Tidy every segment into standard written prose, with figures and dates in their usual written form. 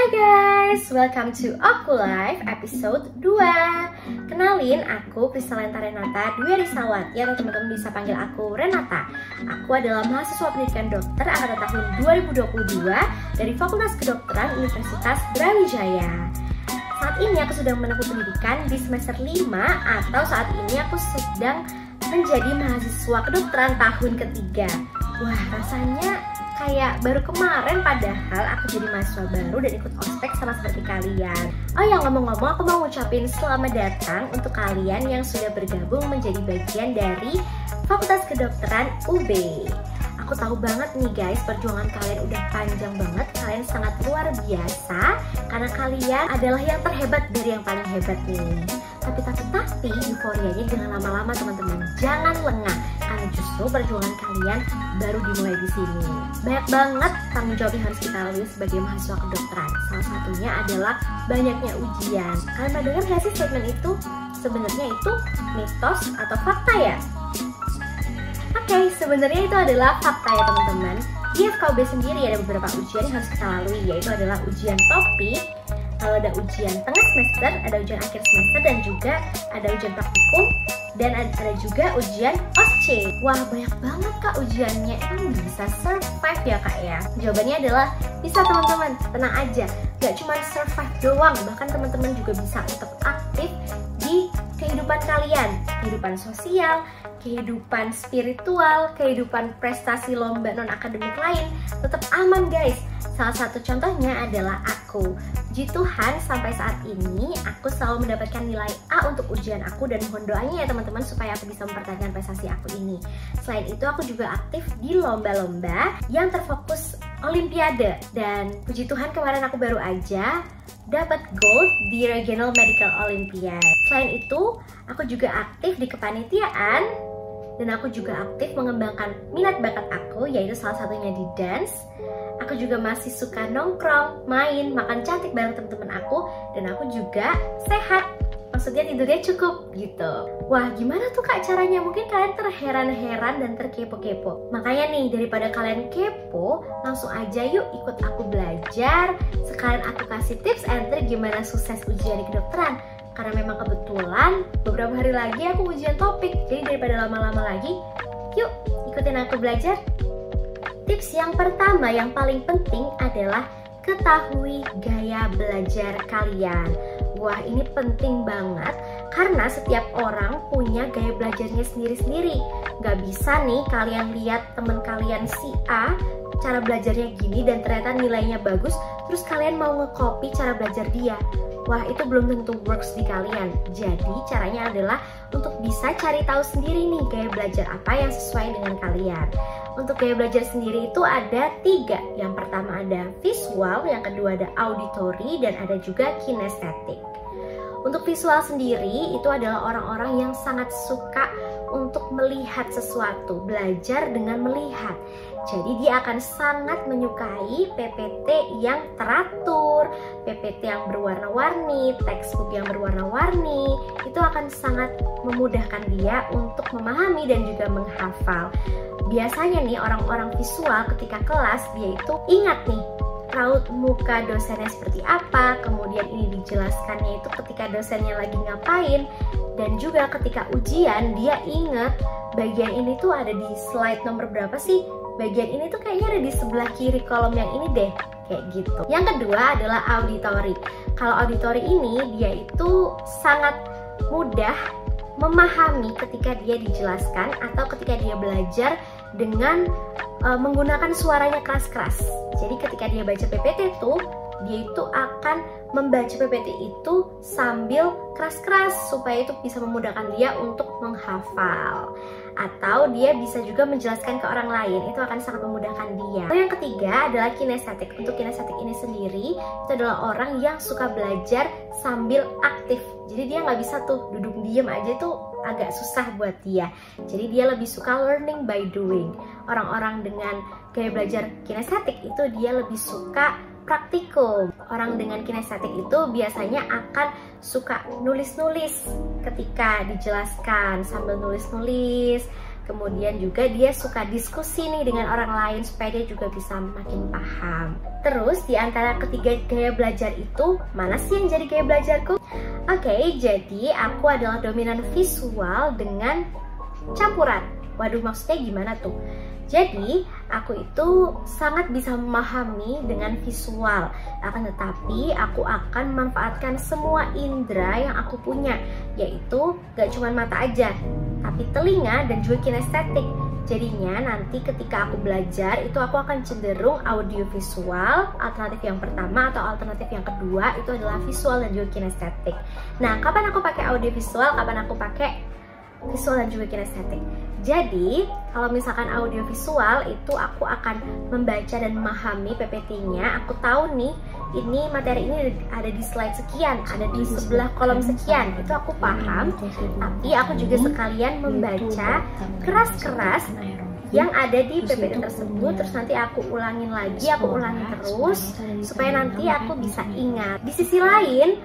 Hai guys, welcome to Aku Live episode 2. Kenalin, aku Kristalenta Renata Dwi Arisawati atau teman-teman bisa panggil aku Renata. Aku adalah mahasiswa pendidikan dokter angkatan tahun 2022 dari Fakultas Kedokteran Universitas Brawijaya. Saat ini aku sedang menempuh pendidikan di semester 5 atau saat ini aku sedang menjadi mahasiswa kedokteran tahun ketiga. Wah, rasanya kayak baru kemarin padahal aku jadi mahasiswa baru dan ikut ospek sama seperti kalian. Oh ya, ngomong-ngomong aku mau ngucapin selamat datang untuk kalian yang sudah bergabung menjadi bagian dari Fakultas Kedokteran UB. Aku tahu banget nih guys, perjuangan kalian udah panjang banget, kalian sangat luar biasa karena kalian adalah yang terhebat dari yang paling hebat nih. Tapi euforianya jangan lama-lama teman-teman, jangan lengah karena justru perjuangan kalian baru dimulai di sini. Banyak banget tanggung jawab yang harus kita lalui sebagai mahasiswa kedokteran. Salah satunya adalah banyaknya ujian. Kalian pernah dengar nggak sih statement itu? Sebenarnya itu mitos atau fakta ya? Oke, sebenarnya itu adalah fakta ya teman-teman. Di FKUB sendiri ada beberapa ujian yang harus kita lalui, yaitu adalah ujian topik, kalau ada ujian tengah semester, ada ujian akhir semester, dan juga ada ujian praktikum, dan ada juga ujian OSCE. Wah, banyak banget kak ujiannya. Emang bisa survive ya kak ya? Jawabannya adalah bisa teman-teman, tenang aja. Gak cuma survive doang, bahkan teman-teman juga bisa tetap aktif di kehidupan kalian, kehidupan sosial, kehidupan spiritual, kehidupan prestasi lomba non-akademik lain, tetap aman guys. Salah satu contohnya adalah aku. Puji Tuhan, sampai saat ini aku selalu mendapatkan nilai A untuk ujian aku dan mohon doanya ya teman-teman supaya aku bisa mempertahankan prestasi aku ini. Selain itu aku juga aktif di lomba-lomba yang terfokus olimpiade dan puji Tuhan kemarin aku baru aja dapat gold di Regional Medical Olympiad. Selain itu, aku juga aktif di kepanitiaan dan aku juga aktif mengembangkan minat bakat aku, yaitu salah satunya di dance. Aku juga masih suka nongkrong, main, makan cantik bareng teman-teman aku, dan aku juga sehat. Maksudnya tidurnya cukup gitu. Wah, gimana tuh kak caranya? Mungkin kalian terheran-heran dan terkepo-kepo. Makanya nih, daripada kalian kepo, langsung aja yuk ikut aku belajar. Sekalian aku kasih tips and trick gimana sukses ujian di kedokteran. Karena memang kebetulan beberapa hari lagi aku ujian topik. Jadi daripada lama-lama lagi, yuk ikutin aku belajar. Tips yang pertama yang paling penting adalah ketahui gaya belajar kalian. Wah, ini penting banget karena setiap orang punya gaya belajarnya sendiri-sendiri. Gak bisa nih kalian lihat teman kalian si A cara belajarnya gini dan ternyata nilainya bagus, terus kalian mau nge-copy cara belajar dia. Wah, itu belum tentu works di kalian. Jadi caranya adalah untuk bisa cari tahu sendiri nih gaya belajar apa yang sesuai dengan kalian. Untuk gaya belajar sendiri itu ada 3. Yang pertama ada visual, yang kedua ada auditory, dan ada juga kinestetik. Untuk visual sendiri itu adalah orang-orang yang sangat suka untuk melihat sesuatu, belajar dengan melihat. Jadi dia akan sangat menyukai PPT yang teratur, PPT yang berwarna-warni, textbook yang berwarna-warni. Itu akan sangat memudahkan dia untuk memahami dan juga menghafal. Biasanya nih orang-orang visual ketika kelas dia itu ingat nih raut muka dosennya seperti apa, kemudian ini dijelaskannya itu ketika dosennya lagi ngapain, dan juga ketika ujian dia ingat bagian ini tuh ada di slide nomor berapa sih, bagian ini tuh kayaknya ada di sebelah kiri kolom yang ini deh, kayak gitu. Yang kedua adalah auditory. Kalau auditory ini dia itu sangat mudah memahami ketika dia dijelaskan atau ketika dia belajar dengan menggunakan suaranya keras-keras. Jadi ketika dia baca PPT tuh, dia itu akan membaca PPT itu sambil keras-keras supaya itu bisa memudahkan dia untuk menghafal. Atau dia bisa juga menjelaskan ke orang lain, itu akan sangat memudahkan dia. Lalu yang ketiga adalah kinestetik. Untuk kinestetik ini sendiri, itu adalah orang yang suka belajar sambil aktif. Jadi dia nggak bisa tuh duduk diem aja tuh agak susah buat dia. Jadi dia lebih suka learning by doing. Orang-orang dengan gaya belajar kinestetik itu dia lebih suka praktikum. Orang dengan kinestetik itu biasanya akan suka nulis-nulis ketika dijelaskan, sambil nulis-nulis, Kemudian juga dia suka diskusi nih dengan orang lain supaya dia juga bisa makin paham. Terus di antara ketiga gaya belajar itu, mana sih yang jadi gaya belajarku? Oke, jadi aku adalah dominan visual dengan campuran. Waduh, maksudnya gimana tuh? Jadi, aku itu sangat bisa memahami dengan visual. Akan tetapi, aku akan memanfaatkan semua indera yang aku punya, yaitu gak cuma mata aja, tapi telinga dan juga kinestetik. Jadinya nanti ketika aku belajar, itu aku akan cenderung audiovisual, alternatif yang pertama, atau alternatif yang kedua itu adalah visual dan juga kinestetik. Nah, kapan aku pakai audiovisual, kapan aku pakai visual dan juga kinestetik? Jadi, kalau misalkan audiovisual itu aku akan membaca dan memahami PPT-nya. Aku tahu nih, ini materi ini ada di slide sekian, ada di sebelah kolom sekian. Itu aku paham. Tapi aku juga sekalian membaca keras-keras yang ada di PPT tersebut. Terus nanti aku ulangin lagi, aku ulangin terus supaya nanti aku bisa ingat. Di sisi lain,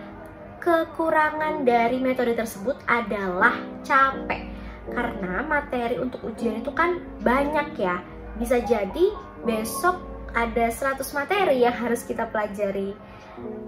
kekurangan dari metode tersebut adalah capek. Karena materi untuk ujian itu kan banyak ya. Bisa jadi besok ada 100 materi yang harus kita pelajari.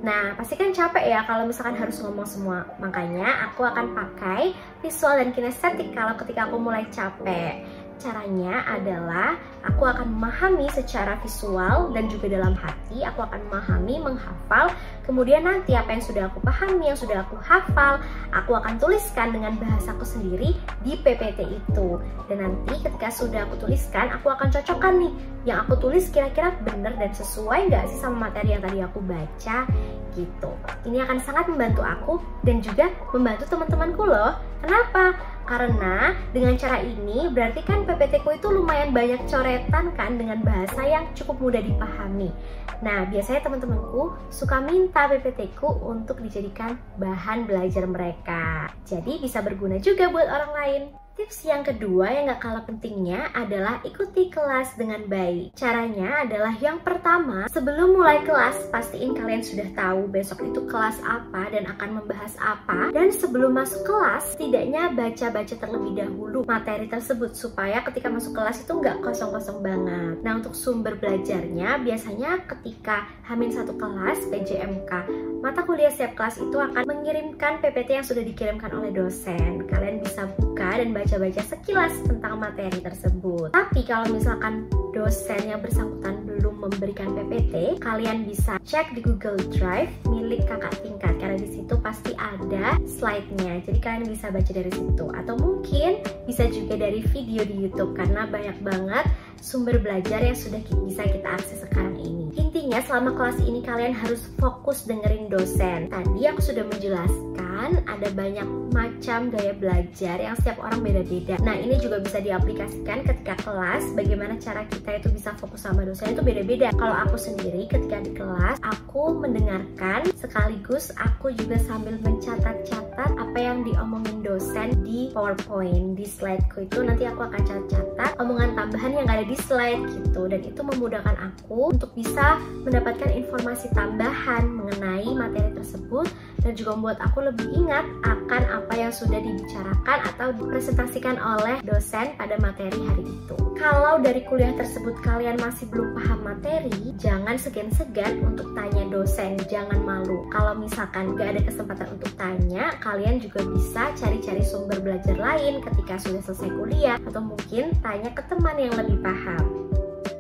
Nah, pasti kan capek ya kalau misalkan harus ngomong semua. Makanya aku akan pakai visual dan kinestetik kalau ketika aku mulai capek. Caranya adalah aku akan memahami secara visual dan juga dalam hati. Aku akan memahami, menghafal. Kemudian nanti apa yang sudah aku pahami, yang sudah aku hafal, aku akan tuliskan dengan bahasaku sendiri di PPT itu. Dan nanti ketika sudah aku tuliskan, aku akan cocokkan nih yang aku tulis kira-kira benar dan sesuai nggak sih sama materi yang tadi aku baca gitu. Ini akan sangat membantu aku dan juga membantu teman-temanku loh. Kenapa? Karena dengan cara ini berarti kan PPT ku itu lumayan banyak coretan kan dengan bahasa yang cukup mudah dipahami. Nah, biasanya teman-temanku suka minta PPT ku untuk dijadikan bahan belajar mereka. Jadi bisa berguna juga buat orang lain. Tips yang kedua yang gak kalah pentingnya adalah ikuti kelas dengan baik. Caranya adalah yang pertama, sebelum mulai kelas, pastiin kalian sudah tahu besok itu kelas apa dan akan membahas apa. Dan sebelum masuk kelas, setidaknya baca-baca terlebih dahulu materi tersebut supaya ketika masuk kelas itu nggak kosong-kosong banget. Nah, untuk sumber belajarnya, biasanya ketika H-1 kelas, PJMK, mata kuliah setiap kelas itu akan mengirimkan PPT yang sudah dikirimkan oleh dosen. Kalian bisa buka dan baca-baca sekilas tentang materi tersebut. Tapi kalau misalkan dosen yang bersangkutan belum memberikan PPT, kalian bisa cek di Google Drive milik kakak tingkat karena di situ pasti ada slide-nya. Jadi kalian bisa baca dari situ atau mungkin bisa juga dari video di YouTube karena banyak banget sumber belajar yang sudah bisa kita akses sekarang ini. Intinya selama kelas ini kalian harus fokus dengerin dosen. Tadi aku sudah menjelaskan ada banyak macam gaya belajar yang setiap orang beda-beda. Nah, ini juga bisa diaplikasikan ketika kelas. Bagaimana cara kita itu bisa fokus sama dosen itu beda-beda. Kalau aku sendiri ketika di kelas, aku mendengarkan sekaligus aku juga sambil mencatat-catat apa yang diomongin dosen di PowerPoint, di slideku itu nanti aku akan catat omongan tambahan yang ada di slide gitu. Dan itu memudahkan aku untuk bisa mendapatkan informasi tambahan mengenai materi tersebut dan juga membuat aku lebih ingat akan apa yang sudah dibicarakan atau dipresentasikan oleh dosen pada materi hari itu. Kalau dari kuliah tersebut kalian masih belum paham materi, jangan segan-segan untuk tanya dosen, jangan malu. Kalau misalkan gak ada kesempatan untuk tanya, kalian juga bisa cari-cari sumber belajar lain ketika sudah selesai kuliah atau mungkin tanya ke teman yang lebih paham.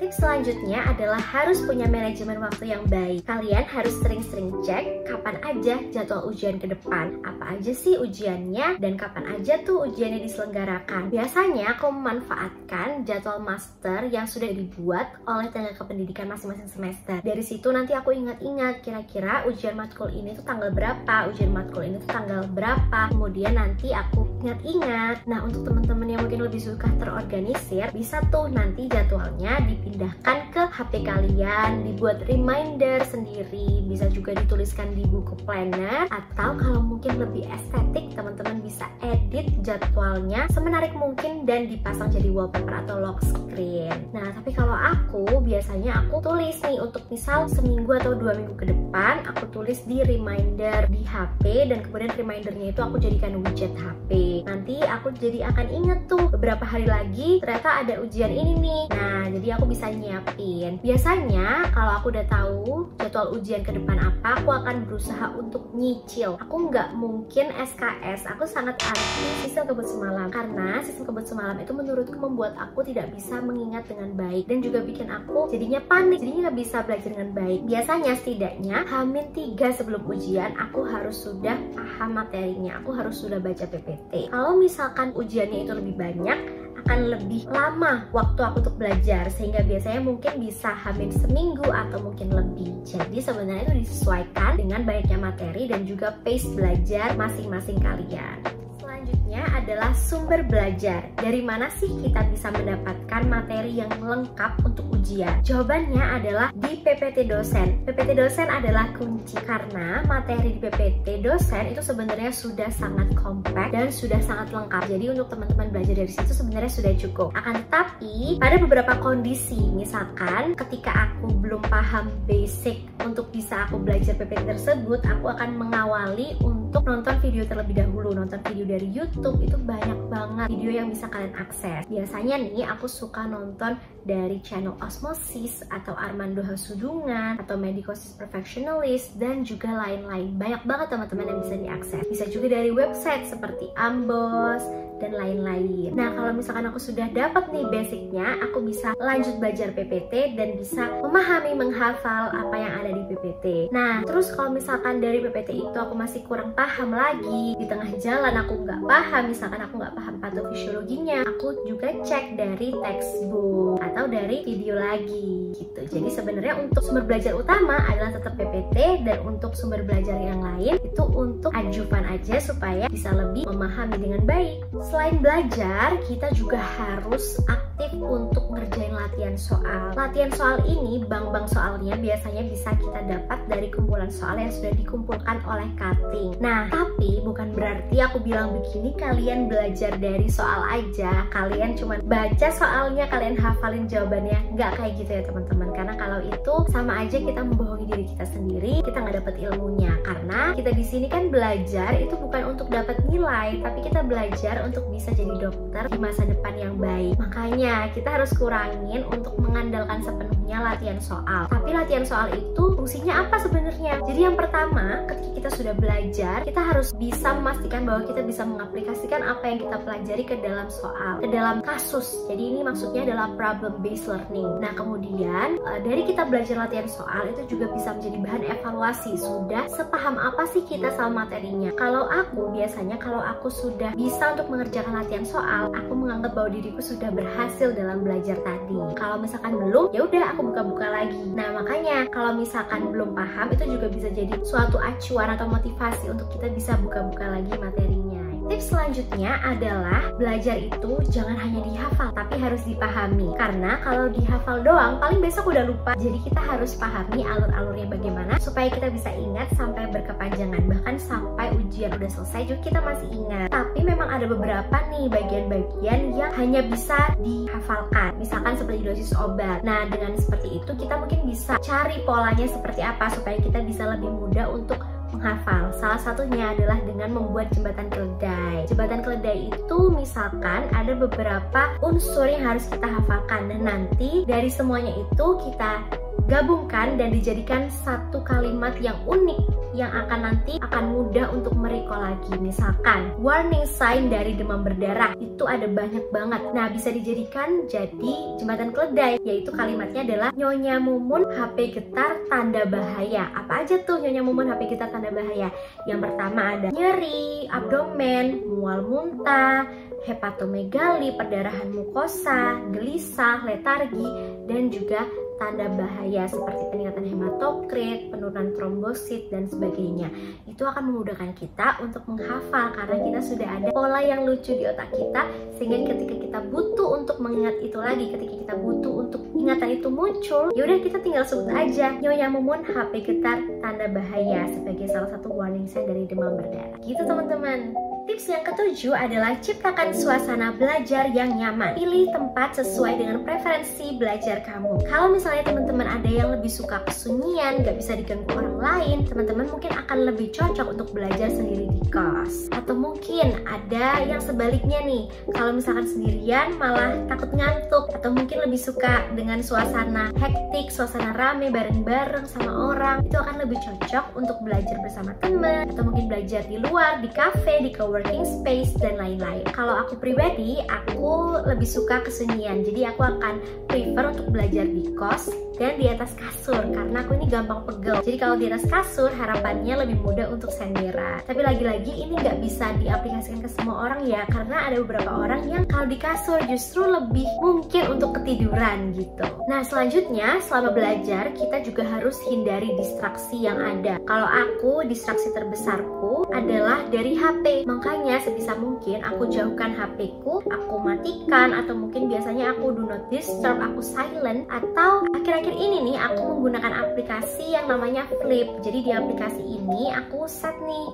Tips selanjutnya adalah harus punya manajemen waktu yang baik. Kalian harus sering-sering cek kapan aja jadwal ujian ke depan. Apa aja sih ujiannya dan kapan aja tuh ujiannya diselenggarakan. Biasanya aku memanfaatkan jadwal master yang sudah dibuat oleh tenaga kependidikan masing-masing semester. Dari situ nanti aku ingat-ingat kira-kira ujian matkul ini tuh tanggal berapa, ujian matkul ini tuh tanggal berapa. Kemudian nanti aku ingat-ingat. Nah, untuk teman-teman yang mungkin lebih suka terorganisir, bisa tuh nanti jadwalnya dipindah pindahkan ke HP kalian, dibuat reminder sendiri, bisa juga dituliskan di buku planner, atau kalau mungkin lebih estetik, teman-teman bisa edit jadwalnya semenarik mungkin dan dipasang jadi wallpaper atau lock screen. Nah, tapi kalau aku biasanya aku tulis nih untuk misal seminggu atau 2 minggu ke depan, aku tulis di reminder di HP, dan kemudian remindernya itu aku jadikan widget HP. Nanti aku jadi akan inget tuh beberapa hari lagi ternyata ada ujian ini nih. Nah, jadi aku bisa nyiapin. Biasanya kalau aku udah tahu jadwal ujian ke depan apa, aku akan berusaha untuk nyicil. Aku nggak mungkin SKS. Aku sangat anti sistem kebut semalam, karena sistem kebut semalam itu menurutku membuat aku tidak bisa mengingat dengan baik dan juga bikin aku jadinya panik, jadinya nggak bisa belajar dengan baik. Biasanya setidaknya H-3 sebelum ujian aku harus sudah paham materinya, aku harus sudah baca PPT. Kalau misalkan ujiannya itu lebih banyak, akan lebih lama waktu aku untuk belajar, sehingga biasanya mungkin bisa hamil seminggu atau mungkin lebih. Jadi sebenarnya itu disesuaikan dengan banyaknya materi dan juga pace belajar masing-masing kalian. Selanjutnya adalah sumber belajar. Dari mana sih kita bisa mendapatkan materi yang lengkap untuk ujian? Jawabannya adalah di PPT dosen. PPT dosen adalah kunci, karena materi di PPT dosen itu sebenarnya sudah sangat kompak dan sudah sangat lengkap. Jadi untuk teman-teman belajar dari situ sebenarnya sudah cukup. Akan tetapi pada beberapa kondisi, misalkan ketika aku belum paham basic untuk bisa aku belajar PPT tersebut, aku akan mengawali untuk nonton video terlebih dahulu. Nonton video dari YouTube itu banyak banget video yang bisa kalian akses. Biasanya nih aku suka nonton dari channel Osmosis atau Armando Hasudungan atau Medicosis Perfectionalist dan juga lain-lain. Banyak banget teman-teman yang bisa diakses. Bisa juga dari website seperti Ambos dan lain-lain. Nah, kalau misalkan aku sudah dapat nih basicnya, aku bisa lanjut belajar PPT dan bisa memahami, menghafal apa yang ada di PPT. Nah, terus kalau misalkan dari PPT itu aku masih kurang paham lagi, di tengah jalan aku nggak paham, misalkan aku nggak paham patofisiologinya, aku juga cek dari textbook atau dari video lagi gitu. Jadi sebenarnya untuk sumber belajar utama adalah tetap PPT, dan untuk sumber belajar yang lain itu untuk ajupan aja supaya bisa lebih memahami dengan baik. Selain belajar, kita juga harus aktif untuk ngerjain latihan soal. Latihan soal ini, bank-bank soalnya biasanya bisa kita dapat dari kumpulan soal yang sudah dikumpulkan oleh cutting. Nah, tapi bukan berarti aku bilang begini kalian belajar dari soal aja, kalian cuma baca soalnya, kalian hafalin jawabannya. Nggak kayak gitu ya teman-teman, karena kalau itu sama aja kita membohongi diri kita sendiri, kita nggak dapat ilmunya. Karena kita di sini kan belajar itu bukan untuk dapat nilai, tapi kita belajar untuk bisa jadi dokter di masa depan yang baik. Makanya kita harus kurangin untuk mengandalkan sepenuhnya latihan soal. Tapi latihan soal itu fungsinya apa sebenarnya? Jadi yang pertama, ketika kita sudah belajar, kita harus bisa memastikan bahwa kita bisa mengaplikasikan apa yang kita pelajari ke dalam soal, ke dalam kasus. Jadi ini maksudnya adalah problem based learning. Nah, kemudian dari kita belajar latihan soal itu juga bisa menjadi bahan evaluasi. Sudah sepaham apa sih kita sama materinya? Kalau aku biasanya, kalau aku sudah bisa untuk mengerjakan latihan soal, aku menganggap bahwa diriku sudah berhasil dalam belajar tadi. Kalau misalkan belum, ya udah aku buka-buka lagi. Nah, makanya kalau misalkan belum paham, itu juga bisa jadi suatu acuan atau motivasi untuk kita bisa buka-buka lagi materinya. Tips selanjutnya adalah belajar itu jangan hanya dihafal, tapi harus dipahami. Karena kalau dihafal doang, paling besok udah lupa. Jadi kita harus pahami alur-alurnya bagaimana supaya kita bisa ingat sampai berkepanjangan. Bahkan sampai ujian udah selesai juga kita masih ingat. Tapi memang ada beberapa nih bagian-bagian yang hanya bisa dihafalkan. Misalkan seperti dosis obat. Nah, dengan seperti itu kita mungkin bisa cari polanya seperti apa supaya kita bisa lebih mudah untuk menghafal. Salah satunya adalah dengan membuat jembatan keledai. Jembatan keledai itu misalkan ada beberapa unsur yang harus kita hafalkan, dan nanti dari semuanya itu kita gabungkan dan dijadikan satu kalimat yang unik yang nanti akan mudah untuk merecall lagi. Misalkan warning sign dari demam berdarah itu ada banyak banget. Nah, bisa dijadikan jadi jembatan keledai, yaitu kalimatnya adalah Nyonya Mumun HP getar tanda bahaya. Apa aja tuh Nyonya Mumun HP getar tanda bahaya? Yang pertama ada nyeri abdomen, mual muntah, hepatomegali, perdarahan mukosa, gelisah, letargi, dan juga tanda bahaya seperti peningkatan hematokrit, penurunan trombosit, dan sebagainya. Itu akan memudahkan kita untuk menghafal karena kita sudah ada pola yang lucu di otak kita, sehingga ketika kita butuh untuk mengingat itu lagi, ketika kita butuh untuk ingatan itu muncul, yaudah kita tinggal sebut aja Nyonya Mumun HP getar tanda bahaya sebagai salah satu warning sign dari demam berdarah. Gitu teman-teman. Tips yang ketujuh adalah ciptakan suasana belajar yang nyaman. Pilih tempat sesuai dengan preferensi belajar kamu. Kalau misalnya teman-teman ada yang lebih suka kesunyian, gak bisa diganggu orang lain, teman-teman mungkin akan lebih cocok untuk belajar sendiri di kos. Atau mungkin ada yang sebaliknya nih, kalau misalkan sendirian malah takut ngantuk, atau mungkin lebih suka dengan suasana hektik, suasana rame bareng-bareng sama orang, itu akan lebih cocok untuk belajar bersama teman, atau mungkin belajar di luar, di cafe, di working space, dan lain-lain. Kalau aku pribadi, aku lebih suka kesunyian, jadi aku akan prefer untuk belajar di kos dan di atas kasur, karena aku ini gampang pegel. Jadi kalau di atas kasur, harapannya lebih mudah untuk senderan. Tapi lagi-lagi ini nggak bisa diaplikasikan ke semua orang ya, karena ada beberapa orang yang kalau di kasur justru lebih mungkin untuk ketiduran gitu. Nah selanjutnya, selama belajar kita juga harus hindari distraksi yang ada. Kalau aku, distraksi terbesarku adalah dari HP. Makanya sebisa mungkin aku jauhkan HP-ku, aku matikan, atau mungkin biasanya aku do not disturb, aku silent. Atau akhir-akhir ini nih aku menggunakan aplikasi yang namanya Flip. Jadi di aplikasi ini aku set nih,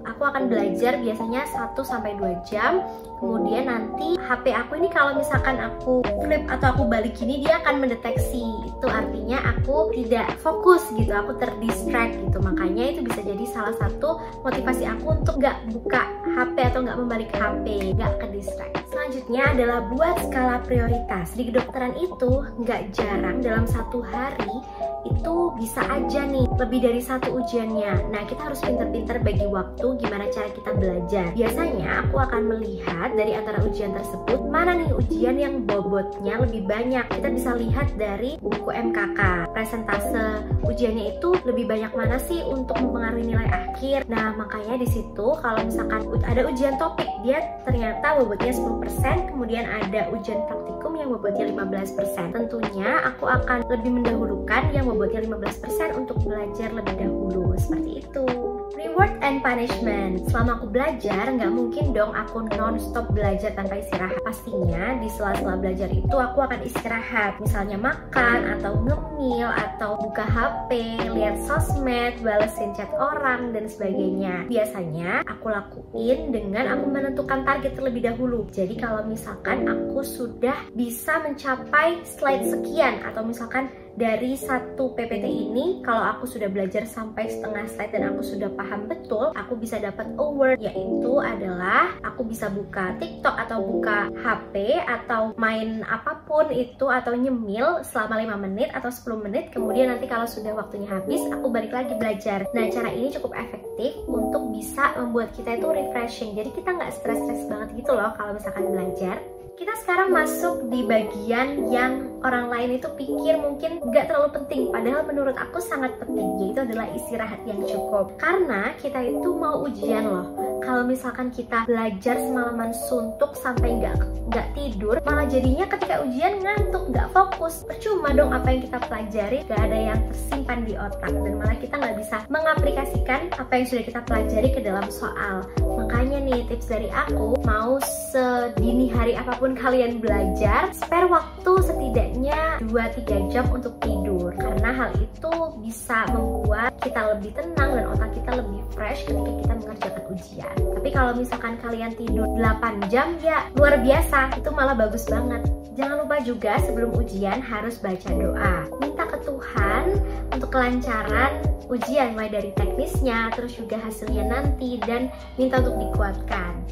aku akan belajar biasanya 1-2 jam. Kemudian nanti HP aku ini kalau misalkan aku flip atau aku balik gini, dia akan mendeteksi. Itu artinya aku tidak fokus gitu, aku terdistract gitu. Makanya itu bisa jadi salah satu motivasi aku untuk nggak buka HP atau nggak membalik HP, nggak ke distract. Selanjutnya adalah buat skala prioritas. Di kedokteran itu nggak jarang dalam satu hari itu bisa aja nih lebih dari 1 ujiannya. Nah kita harus pinter-pinter bagi waktu gimana cara kita belajar. Biasanya aku akan melihat dari antara ujian tersebut mana nih ujian yang bobotnya lebih banyak. Kita bisa lihat dari buku MKK, presentase ujiannya itu lebih banyak mana sih untuk mempengaruhi nilai akhir. Nah makanya di situ kalau misalkan ada ujian topik, dia ternyata bobotnya 10%, kemudian ada ujian praktikum yang bobotnya 15%. Tentunya aku akan lebih mendahulukan yang bobotnya 15% untuk belajar lebih dahulu, seperti itu. Reward and punishment. Selama aku belajar, nggak mungkin dong aku non-stop belajar tanpa istirahat. Pastinya di sela-sela belajar itu aku akan istirahat. Misalnya makan, atau ngemil, atau buka HP, lihat sosmed, balesin chat orang, dan sebagainya. Biasanya aku lakuin dengan aku menentukan target terlebih dahulu. Jadi kalau misalkan aku sudah bisa mencapai slide sekian, atau misalkan dari 1 PPT ini, kalau aku sudah belajar sampai setengah slide dan aku sudah paham betul, aku bisa dapat award, yaitu adalah aku bisa buka TikTok atau buka HP atau main apapun itu, atau nyemil selama 5 menit atau 10 menit, kemudian nanti kalau sudah waktunya habis, aku balik lagi belajar. Nah cara ini cukup efektif untuk bisa membuat kita itu refreshing, jadi kita nggak stres-stres banget gitu loh kalau misalkan belajar. Kita sekarang masuk di bagian yang orang lain itu pikir mungkin nggak terlalu penting, padahal menurut aku sangat penting, yaitu adalah istirahat yang cukup. Karena kita itu mau ujian loh. Kalau misalkan kita belajar semalaman suntuk sampai nggak tidur, malah jadinya ketika ujian ngantuk, nggak fokus. Percuma dong apa yang kita pelajari, nggak ada yang tersimpan di otak, dan malah kita nggak bisa mengaplikasikan apa yang sudah kita pelajari ke dalam soal. Makanya nih tips dari aku, mau sedini hari apapun kalian belajar, spare waktu setidaknya 2-3 jam untuk tidur, karena hal itu bisa membuat kita lebih tenang dan otak kita lebih fresh ketika kita mengerjakan ujian. Tapi kalau misalkan kalian tidur 8 jam ya luar biasa, itu malah bagus banget. Jangan lupa juga sebelum ujian harus baca doa, minta ke Tuhan untuk kelancaran ujian, mulai dari teknisnya, terus juga hasilnya nanti, dan minta untuk dikuatkan.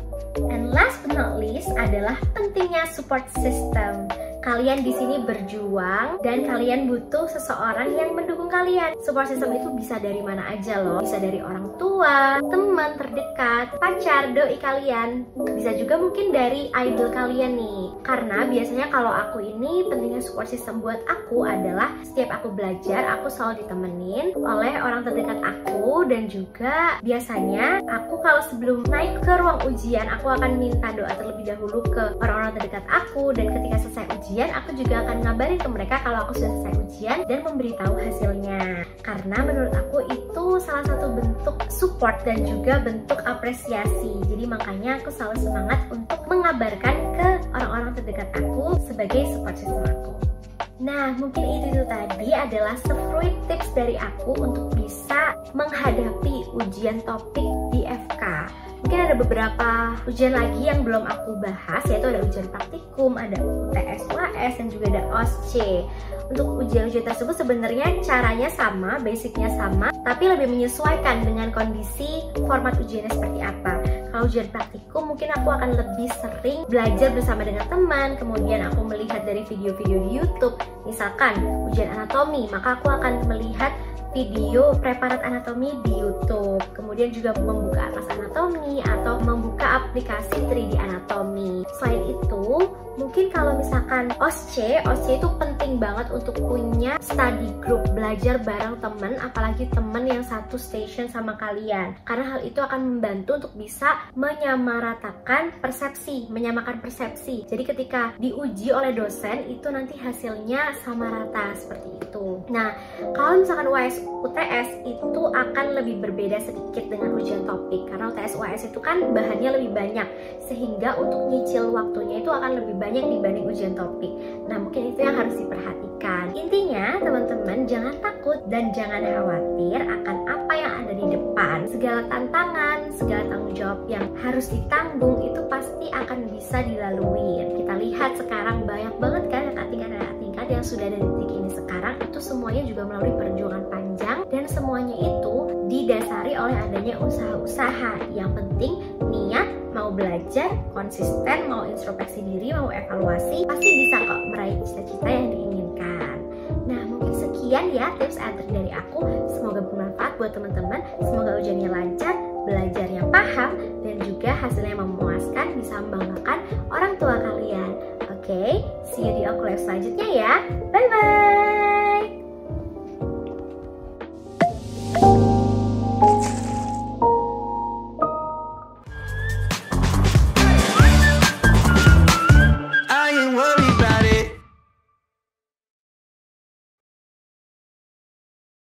And last but not least adalah pentingnya support system. Kalian di sini berjuang dan kalian butuh seseorang yang mendukung kalian. Support system itu bisa dari mana aja loh. Bisa dari orang tua, teman terdekat, pacar, doi kalian. Bisa juga mungkin dari idol kalian nih. Karena biasanya kalau aku ini, pentingnya support system buat aku adalah setiap aku belajar, aku selalu ditemenin oleh orang terdekat aku. Dan juga biasanya aku kalau sebelum naik ke ruang ujian, aku akan minta doa terlebih dahulu ke orang-orang terdekat aku. Dan ketika selesai ujian, ujian, aku juga akan ngabarin ke mereka kalau aku sudah selesai ujian dan memberitahu hasilnya. Karena menurut aku itu salah satu bentuk support dan juga bentuk apresiasi. Jadi makanya aku selalu semangat untuk mengabarkan ke orang-orang terdekat aku sebagai support system aku. Nah, mungkin itu tadi adalah se-fruit tips dari aku untuk bisa menghadapi ujian topik di FK. Mungkin ada beberapa ujian lagi yang belum aku bahas, yaitu ada ujian praktikum, ada UTS, UAS, dan juga ada OSC. Untuk ujian-ujian tersebut sebenarnya caranya sama, basicnya sama, tapi lebih menyesuaikan dengan kondisi format ujiannya seperti apa. Kalau ujian praktikum mungkin aku akan lebih sering belajar bersama dengan teman, kemudian aku melihat dari video-video di YouTube. Misalkan ujian anatomi, maka aku akan melihat video preparat anatomi di YouTube, kemudian juga membuka atlas anatomi atau membuka aplikasi 3D anatomi. Selain itu, mungkin kalau misalkan OSCE itu penting banget untuk punya study group, belajar bareng teman, apalagi teman yang satu station sama kalian, karena hal itu akan membantu untuk bisa menyamaratakan persepsi, menyamakan persepsi. Jadi ketika diuji oleh dosen itu nanti hasilnya sama rata seperti itu. Nah, kalau misalkan UTS itu akan lebih berbeda sedikit dengan ujian topik, karena UTS UAS itu kan bahannya lebih banyak, sehingga untuk nyicil waktunya itu akan lebih banyak dibanding ujian topik. Nah, mungkin itu yang harus diperhatikan. Intinya, teman-teman jangan takut dan jangan khawatir akan apa yang ada di depan. Segala tantangan, segala tanggung jawab yang harus ditanggung itu pasti akan bisa dilalui. Kita lihat sekarang banyak banget kan tingkat yang sudah ada di titik ini sekarang, itu semuanya juga melalui perjuangan panjang, dan semuanya itu didasari oleh adanya usaha-usaha. Yang penting niat, mau belajar, konsisten, mau introspeksi diri, mau evaluasi, pasti bisa kok meraih cita-cita yang diinginkan. Nah, mungkin sekian ya tips and trik dari aku. Semoga bermanfaat buat teman-teman. Semoga ujiannya lancar, belajarnya paham, dan juga hasilnya memuaskan, bisa membanggakan orang tua kalian. Oke, see you di Oku Live selanjutnya ya. Bye-bye!